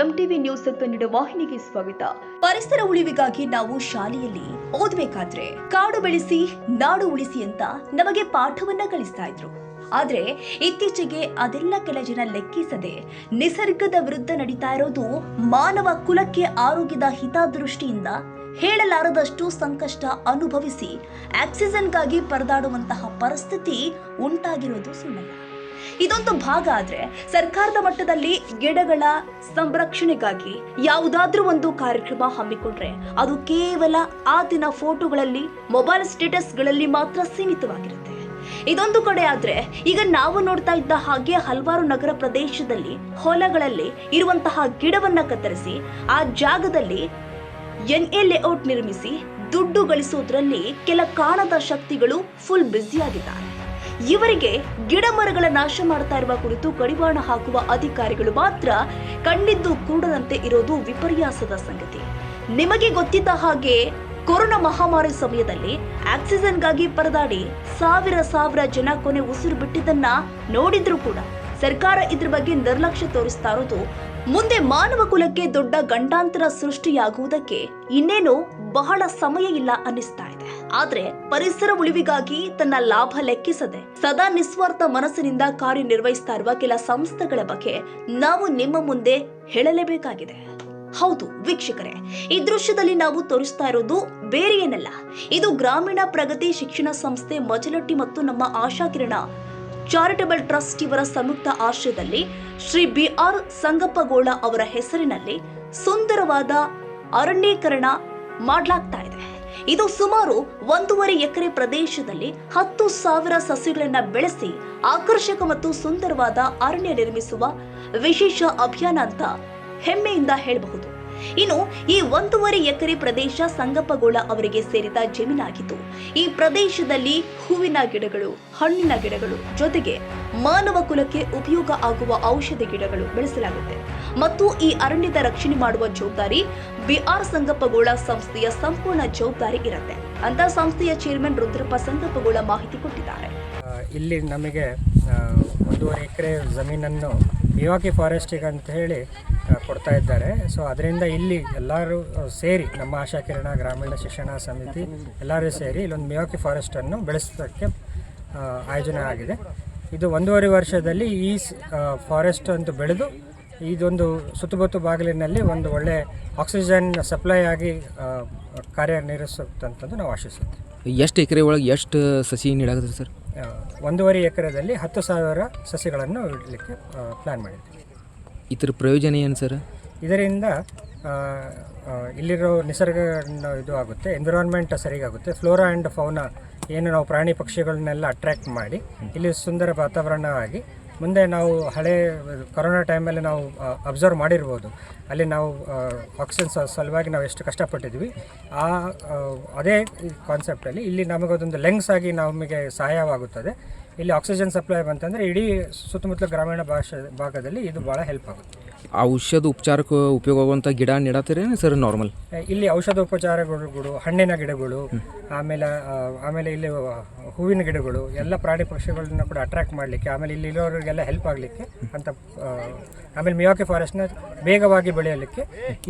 MTV news Kannada ವಾಹಿನಿಗೆ ಸ್ವಾಗತ. ಪರಿಸರ ಉಳಿವಿಗಾಗಿ ನಾವು ಶಾಲೆಯಲ್ಲಿ ಓದಬೇಕಾದ್ರೆ ಕಾಡು ಬೆಳೆಸಿ ನಾಡು ಉಳಿಸಿ ಅಂತ ನಮಗೆ ಪಾಠವನ್ನ ಕಲಿಸ್ತಾ ಇದ್ರು. ಆದ್ರೆ ಇತ್ತೀಚೆಗೆ ಅದೆಲ್ಲ ಕೆಲ ಜನ ಲೆಕ್ಕಿಸದೆ ನಿಸರ್ಗದ ವಿರುದ್ಧ ನಡೀತಾ ಇರೋದು ಮಾನವ ಕುಲಕ್ಕೆ ಆರೋಗ್ಯದ ಹಿತದೃಷ್ಟಿಯಿಂದ ಹೇಳಲಾರದಷ್ಟು ಸಂಕಷ್ಟ ಅನುಭವಿಸಿ ಆಕ್ಸಿಜನ್ಗಾಗಿ ಪರದಾಡುವಂತಹ ಪರಿಸ್ಥಿತಿ ಉಂಟಾಗಿರೋದು ಸುಳ್ಳಲ್ಲ. ಇದೊಂದು ಭಾಗ ಆದ್ರೆ ಸರ್ಕಾರದ ಮಟ್ಟದಲ್ಲಿ ಗಿಡಗಳ ಸಂರಕ್ಷಣೆಗಾಗಿ ಯಾವುದಾದ್ರೂ ಒಂದು ಕಾರ್ಯಕ್ರಮ ಹಮ್ಮಿಕೊಂಡ್ರೆ ಅದು ಕೇವಲ ಆ ದಿನ ಫೋಟೋಗಳಲ್ಲಿ ಮೊಬೈಲ್ ಸ್ಟೇಟಸ್ಗಳಲ್ಲಿ ಮಾತ್ರ ಸೀಮಿತವಾಗಿರುತ್ತೆ. ಇದೊಂದು ಕಡೆ ಆದ್ರೆ ಈಗ ನಾವು ನೋಡ್ತಾ ಇದ್ದ ಹಾಗೆ ಹಲವಾರು ನಗರ ಪ್ರದೇಶದಲ್ಲಿ ಹೊಲಗಳಲ್ಲಿ ಇರುವಂತಹ ಗಿಡವನ್ನ ಕತ್ತರಿಸಿ ಆ ಜಾಗದಲ್ಲಿ ಎನ್ಎ ಲೇಔಟ್ ನಿರ್ಮಿಸಿ ದುಡ್ಡು ಗಳಿಸೋದ್ರಲ್ಲಿ ಕೆಲ ಕಾಣದ ಶಕ್ತಿಗಳು ಫುಲ್ ಬ್ಯುಸಿಯಾಗಿದ್ದಾರೆ. ಇವರಿಗೆ ಗಿಡ ಮರಗಳ ನಾಶ ಮಾಡ್ತಾ ಇರುವ ಕುರಿತು ಕಡಿವಾಣ ಹಾಕುವ ಅಧಿಕಾರಿಗಳು ಮಾತ್ರ ಕಣ್ಣಿದ್ದು ಕೂಡದಂತೆ ಇರೋದು ವಿಪರ್ಯಾಸದ ಸಂಗತಿ. ನಿಮಗೆ ಗೊತ್ತಿದ್ದ ಹಾಗೆ ಕೊರೋನಾ ಮಹಾಮಾರಿ ಸಮಯದಲ್ಲಿ ಆಕ್ಸಿಜನ್ಗಾಗಿ ಪರದಾಡಿ ಸಾವಿರ ಜನ ಕೊನೆ ಉಸಿರು ಬಿಟ್ಟಿದ್ದನ್ನ ನೋಡಿದ್ರು ಕೂಡ ಸರ್ಕಾರ ಇದ್ರ ಬಗ್ಗೆ ನಿರ್ಲಕ್ಷ್ಯ ತೋರಿಸ್ತಾ ಇರೋದು ಮುಂದೆ ಮಾನವ ಕುಲಕ್ಕೆ ದೊಡ್ಡ ಗಂಡಾಂತರ ಸೃಷ್ಟಿಯಾಗುವುದಕ್ಕೆ ಇನ್ನೇನು ಬಹಳ ಸಮಯ ಇಲ್ಲ ಅನ್ನಿಸ್ತಾ ಇದೆ. ಆದ್ರೆ ಪರಿಸರ ಉಳಿವಿಗಾಗಿ ತನ್ನ ಲಾಭ ಲೆಕ್ಕಿಸದೆ ಸದಾ ನಿಸ್ವಾರ್ಥ ಮನಸ್ಸಿನಿಂದ ಕಾರ್ಯನಿರ್ವಹಿಸ್ತಾ ಇರುವ ಕೆಲ ಸಂಸ್ಥೆಗಳ ಬಗ್ಗೆ ನಾವು ನಿಮ್ಮ ಮುಂದೆ ಹೇಳಲೇಬೇಕಾಗಿದೆ. ಹೌದು ವೀಕ್ಷಕರೇ, ಈ ದೃಶ್ಯದಲ್ಲಿ ನಾವು ತೋರಿಸ್ತಾ ಇರೋದು ಬೇರೆ ಏನಲ್ಲ, ಇದು ಗ್ರಾಮೀಣ ಪ್ರಗತಿ ಶಿಕ್ಷಣ ಸಂಸ್ಥೆ ಮಜಲಟ್ಟಿ ಮತ್ತು ನಮ್ಮ ಆಶಾಕಿರಣ ಚಾರಿಟಬಲ್ ಟ್ರಸ್ಟ್ ಇವರ ಸಂಯುಕ್ತ ಆಶ್ರಯದಲ್ಲಿ ಶ್ರೀ ಬಿಆರ್ ಸಂಗಪ್ಪಗೋಳ ಅವರ ಹೆಸರಿನಲ್ಲಿ ಸುಂದರವಾದ ಅರಣ್ಯೀಕರಣ ಮಾಡಲಾಗ್ತಾ ಇದೆ. ಇದು ಸುಮಾರು 1.5 ಎಕರೆ ಪ್ರದೇಶದಲ್ಲಿ 10,000 ಸಸಿಗಳನ್ನ ಬೆಳೆಸಿ ಆಕರ್ಷಕ ಮತ್ತು ಸುಂದರವಾದ ಅರಣ್ಯ ನಿರ್ಮಿಸುವ ವಿಶೇಷ ಅಭಿಯಾನ ಅಂತ ಹೆಮ್ಮೆಯಿಂದ ಹೇಳಬಹುದು. ಇನ್ನು ಈ 1.5 ಎಕರೆ ಪ್ರದೇಶ ಸಂಗಪ್ಪಗೋಳ ಅವರಿಗೆ ಸೇರಿದ ಜಮೀನಾಗಿದ್ದು ಈ ಪ್ರದೇಶದಲ್ಲಿ ಹೂವಿನ ಗಿಡಗಳು, ಹಣ್ಣಿನ ಗಿಡಗಳು ಜೊತೆಗೆ ಮಾನವ ಕುಲಕ್ಕೆ ಉಪಯೋಗ ಆಗುವ ಔಷಧಿ ಗಿಡಗಳು ಬೆಳೆಸಲಾಗುತ್ತೆ ಮತ್ತು ಈ ಅರಣ್ಯದ ರಕ್ಷಣೆ ಮಾಡುವ ಜವಾಬ್ದಾರಿ ಬಿಆರ್ ಸಂಗಪ್ಪಗೋಳ ಸಂಸ್ಥೆಯ ಸಂಪೂರ್ಣ ಜವಾಬ್ದಾರಿ ಇರುತ್ತೆ ಅಂತ ಸಂಸ್ಥೆಯ ಚೇರ್ಮನ್ ರುದ್ರಪ್ಪ ಸಂಗಪ್ಪಗೋಳ ಮಾಹಿತಿ ಕೊಟ್ಟಿದ್ದಾರೆ. ಇಲ್ಲಿ ನಮಗೆ 1.5 ಎಕರೆ ಜಮೀನನ್ನು ಮಿವಾಕಿ ಫಾರೆಸ್ಟಿಗೆ ಅಂತ ಹೇಳಿ ಕೊಡ್ತಾ ಇದ್ದಾರೆ. ಸೊ ಅದರಿಂದ ಇಲ್ಲಿ ಎಲ್ಲರೂ ಸೇರಿ ನಮ್ಮ ಆಶಾಕಿರಣ ಗ್ರಾಮೀಣ ಶಿಕ್ಷಣ ಸಮಿತಿ ಎಲ್ಲರೂ ಸೇರಿ ಇಲ್ಲೊಂದು ಮಿವಾಕಿ ಫಾರೆಸ್ಟನ್ನು ಬೆಳೆಸೋದಕ್ಕೆ ಆಯೋಜನೆ ಆಗಿದೆ. ಇದು 1.5 ವರ್ಷದಲ್ಲಿ ಈ ಫಾರೆಸ್ಟ್ ಅಂತೂ ಬೆಳೆದು ಇದೊಂದು ಸುತ್ತಮುತ್ತ ಬಾಗಿಲಿನಲ್ಲಿ ಒಂದು ಒಳ್ಳೆ ಆಕ್ಸಿಜನ್ ಸಪ್ಲೈ ಆಗಿ ಕಾರ್ಯನಿರ್ವಹಿಸುತ್ತಂತಂದು ನಾವು ಆಶಿಸುತ್ತೇವೆ. ಎಷ್ಟು ಎಕರೆ ಒಳಗೆ ಎಷ್ಟು ಸಸಿ ನೀಡಾಗುತ್ತೆ ಸರ್? 1.5 ಎಕರೆದಲ್ಲಿ 10,000 ಸಸಿಗಳನ್ನು ಇಡಲಿಕ್ಕೆ ಪ್ಲ್ಯಾನ್ ಮಾಡಿದ್ದೀವಿ. ಇದರ ಪ್ರಯೋಜನ ಏನು ಸರ್? ಇದರಿಂದ ಇಲ್ಲಿರೋ ನಿಸರ್ಗ ಇದು ಆಗುತ್ತೆ, ಎನ್ವಿರಾನ್ಮೆಂಟ್ ಸರಿಗಾಗುತ್ತೆ, ಫ್ಲೋರಾ ಆ್ಯಂಡ್ ಫೌನಾ ಏನು ನಾವು ಪ್ರಾಣಿ ಪಕ್ಷಿಗಳನ್ನೆಲ್ಲ ಅಟ್ರ್ಯಾಕ್ಟ್ ಮಾಡಿ ಇಲ್ಲಿ ಸುಂದರ ವಾತಾವರಣ ಆಗಿ ಮುಂದೆ ನಾವು ಹಳೆ ಕೊರೋನಾ ಟೈಮಲ್ಲಿ ನಾವು ಅಬ್ಸರ್ವ್ ಮಾಡಿರ್ಬೋದು, ಅಲ್ಲಿ ನಾವು ಆಕ್ಸಿಜನ್ ಸಲುವಾಗಿ ನಾವು ಎಷ್ಟು ಕಷ್ಟಪಟ್ಟಿದ್ವಿ, ಅದೇ ಕಾನ್ಸೆಪ್ಟಲ್ಲಿ ಇಲ್ಲಿ ನಮಗೊಂದು ಲೆಂಗ್ಸ್ ಆಗಿ ನಮಗೆ ಸಹಾಯವಾಗುತ್ತದೆ. ಇಲ್ಲಿ ಆಕ್ಸಿಜನ್ ಸಪ್ಲೈ ಬಂತಂದರೆ ಇಡೀ ಸುತ್ತಮುತ್ತಲ ಗ್ರಾಮೀಣ ಭಾಗದಲ್ಲಿ ಇದು ಭಾಳ ಹೆಲ್ಪ್ ಆಗುತ್ತೆ. ಔಷಧ ಉಪಚಾರಕ್ಕೆ ಉಪಯೋಗ ಆಗುವಂಥ ಗಿಡ ನೀಡತ್ತೀರೇನು ಸರ್? ನಾರ್ಮಲ್ ಇಲ್ಲಿ ಔಷಧ ಉಪಚಾರಗಳು, ಹಣ್ಣಿನ ಗಿಡಗಳು, ಆಮೇಲೆ ಇಲ್ಲಿ ಹೂವಿನ ಗಿಡಗಳು ಎಲ್ಲ ಪ್ರಾಣಿ ಪಕ್ಷಿಗಳನ್ನ ಕೂಡ ಅಟ್ರ್ಯಾಕ್ಟ್ ಮಾಡಲಿಕ್ಕೆ, ಆಮೇಲೆ ಇಲ್ಲಿ ಇರೋರಿಗೆಲ್ಲ ಹೆಲ್ಪ್ ಆಗಲಿಕ್ಕೆ ಅಂತ, ಆಮೇಲೆ ಮಿವಾಕಿ ಫಾರೆಸ್ಟ್ನ ಬೇಗವಾಗಿ ಬೆಳೆಯಲಿಕ್ಕೆ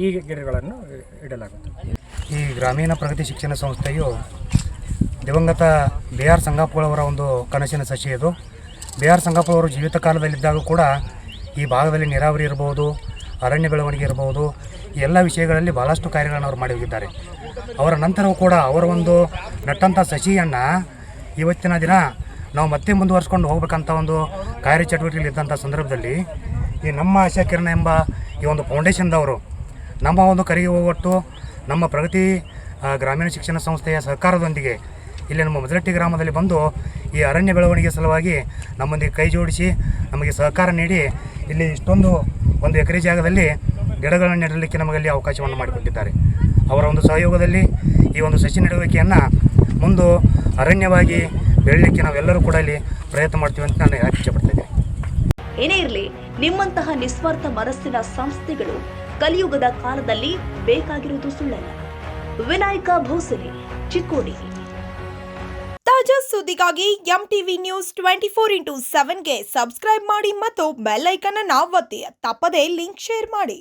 ಈ ಗಿಡಗಳನ್ನು ಇಡಲಾಗುತ್ತೆ. ಈ ಗ್ರಾಮೀಣ ಪ್ರಗತಿ ಶಿಕ್ಷಣ ಸಂಸ್ಥೆಯು ದಿವಂಗತ ಬಿಆರ್ ಸಂಗಪ್ಪಗೋಳವರ ಒಂದು ಕನಸಿನ ಸಸಿ ಇದು. ಬಿಆರ್ ಸಂಗಪ್ಪಗೋಳವರು ಜೀವಿತ ಕಾಲದಲ್ಲಿದ್ದಾಗ ಕೂಡ ಈ ಭಾಗದಲ್ಲಿ ನೀರಾವರಿ ಇರ್ಬೋದು, ಅರಣ್ಯ ಬೆಳವಣಿಗೆ ಇರ್ಬೋದು, ಈ ಎಲ್ಲ ವಿಷಯಗಳಲ್ಲಿ ಭಾಳಷ್ಟು ಕಾರ್ಯಗಳನ್ನು ಅವರು ಮಾಡಿ ಹೋಗಿದ್ದಾರೆ. ಅವರ ನಂತರವೂ ಕೂಡ ಅವರ ಒಂದು ನಟ್ಟಂಥ ಸಸಿಯನ್ನು ಇವತ್ತಿನ ದಿನ ನಾವು ಮತ್ತೆ ಮುಂದುವರಿಸ್ಕೊಂಡು ಹೋಗ್ಬೇಕಂತ ಒಂದು ಕಾರ್ಯಚಟುವಟಿಕೆಯಲ್ಲಿ ಇದ್ದಂಥ ಸಂದರ್ಭದಲ್ಲಿ ಈ ನಮ್ಮ ಆಶಾಕಿರಣ ಎಂಬ ಈ ಒಂದು ಫೌಂಡೇಶನ್ದವರು ನಮ್ಮ ಒಂದು ಕರೆಗೆ ಹೋಗೊಟ್ಟು ನಮ್ಮ ಪ್ರಗತಿ ಗ್ರಾಮೀಣ ಶಿಕ್ಷಣ ಸಂಸ್ಥೆಯ ಸಹಕಾರದೊಂದಿಗೆ ಇಲ್ಲಿ ನಮ್ಮ ಮಜಲಟ್ಟಿ ಗ್ರಾಮದಲ್ಲಿ ಬಂದು ಈ ಅರಣ್ಯ ಬೆಳವಣಿಗೆ ಸಲುವಾಗಿ ನಮ್ಮೊಂದಿಗೆ ಕೈ ಜೋಡಿಸಿ ನಮಗೆ ಸಹಕಾರ ನೀಡಿ ಇಲ್ಲಿ ಇಷ್ಟೊಂದು 1 ಎಕರೆ ಜಾಗದಲ್ಲಿ ಗಿಡಗಳನ್ನು ನೆಡಲಿಕ್ಕೆ ನಮಗಲ್ಲಿ ಅವಕಾಶವನ್ನು ಮಾಡಿಕೊಟ್ಟಿದ್ದಾರೆ. ಅವರ ಒಂದು ಸಹಯೋಗದಲ್ಲಿ ಈ ಒಂದು ಸಸಿ ನೆಡುವಿಕೆಯನ್ನು ಮುಂದೆ ಅರಣ್ಯವಾಗಿ ಬೆಳಲಿಕ್ಕೆ ನಾವೆಲ್ಲರೂ ಕೂಡ ಇಲ್ಲಿ ಪ್ರಯತ್ನ ಮಾಡ್ತೀವಿ ಅಂತ ನಾನು ಹೇಳಕ್ಕೆ ಇಷ್ಟಪಡ್ತೇನೆ. ಏನೇ ಇರಲಿ, ನಿಮ್ಮಂತಹ ನಿಸ್ವಾರ್ಥ ಮನಸ್ಸಿನ ಸಂಸ್ಥೆಗಳು ಕಲಿಯುಗದ ಕಾಲದಲ್ಲಿ ಬೇಕಾಗಿರುವುದು ಸುಳ್ಳಲ್ಲ. ವಿನಾಯಕ ಭೋಸಲೆ, ಚಿಕ್ಕೋಡಿ. ತಾಜಾ ಸುದ್ದಿಗಾಗಿ ಎಂಟಿವಿ ನ್ಯೂಸ್ 24x7ಗೆ ಸಬ್ಸ್ಕ್ರೈಬ್ ಮಾಡಿ ಮತ್ತು ಬೆಲ್ ಐಕಾನ್ ಅನ್ನು ಒತ್ತಿ. ತಪ್ಪದೇ ಲಿಂಕ್ ಶೇರ್ ಮಾಡಿ.